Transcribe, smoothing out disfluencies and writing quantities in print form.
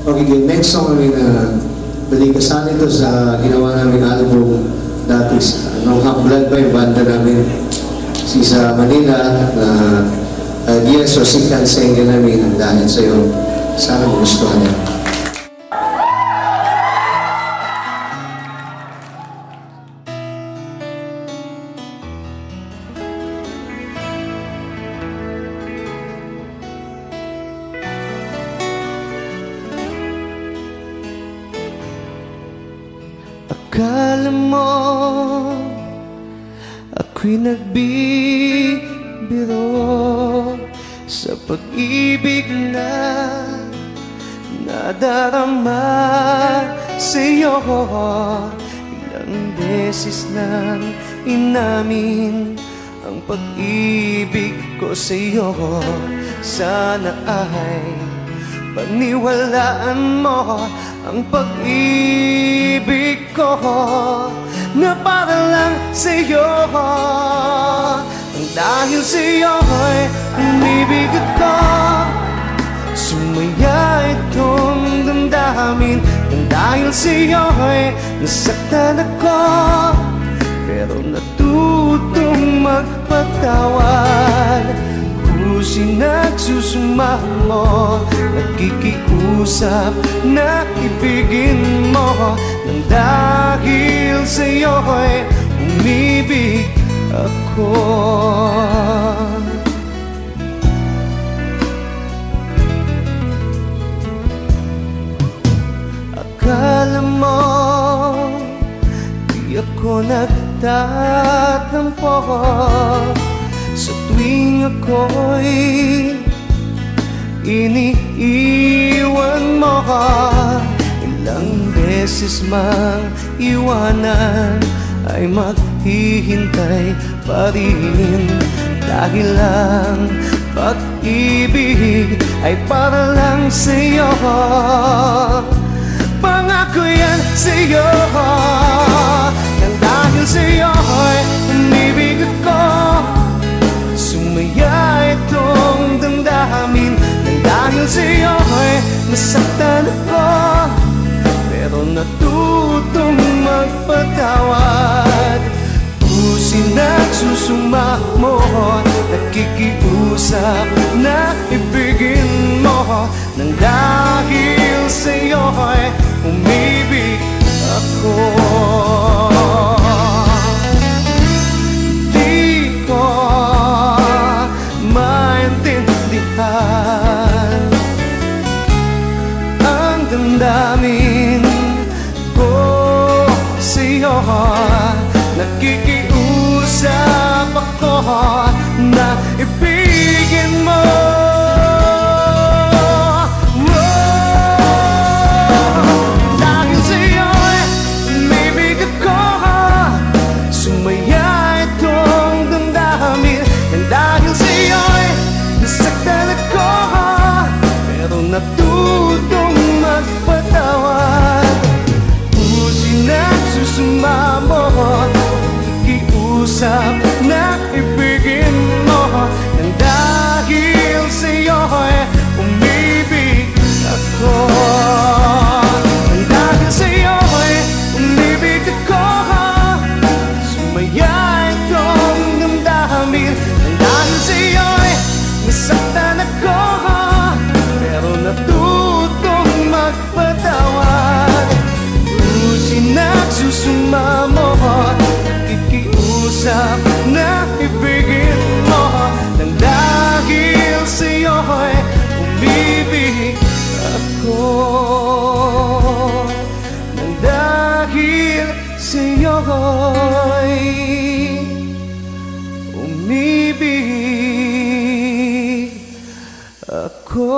Okay, yung next song namin na balik kasali ito sa ginawa namin album dati sa Blood by banda namin si sa Manila na Diaz o Sikan Senga namin ang dahil sa'yo. Sana magustuhan niya. Akala mo ako'y nagbibiro sa pag-ibig na nadarama sa'yo. Ilang beses nang inamin ang pag-ibig ko sa'yo. Sana ay paniwalaan mo ang pag-ibig ko na para lang sa'yo. Ang dahil sa'yo'y umibig ako, sumaya itong damdamin. Ang dahil sa'yo'y nasaktan ako, pero natutong magpatawad. Pusin nagsusumamo, nakikiusap na ibigin mo. Nang dahil sa'yo'y umibig ako. Akala mo di ako nagtatampo sa tuwing ako'y iniiwan mo. Ilang beses mang iwanan ay maghihintay pa rin, dahil ang pag-ibig ay para lang sa'yo. Pangako yan sa'yo, nang dahil sa'yo'y umibig ako, sumaya itong damdamin. Nang dahil sa'yo'y nasaktan ako, pero natutong magpatawad. Pusin nagsusumamo, nakikiusap na ibigin mo. Nang dahil sa'yo'y umibig ako. Ang damdamin ko sa'yo, nakikiusap ako na ibigin mo. Dahil sa'yo'y umibig ako, sumaya itong damdamin. Nang dahil sa'yo'y nasaktan ako, pero natutong magpatawad. Pusin nagsusumamo, nakikiusap na ibigin mo. Nang dahil sa'yo'y umibig ako. Nang dahil sa'yo'y umibig ako, sumaya itong damdamin. Nang dahil sa'yo'y nasaktan ako, pero natutong magpatawad. Pusin nagsusumamo, nakikiusap na ibigin mo. Nang dahil sa'yo'y umibig ako. Nang dahil sa'yo'y umibig ako.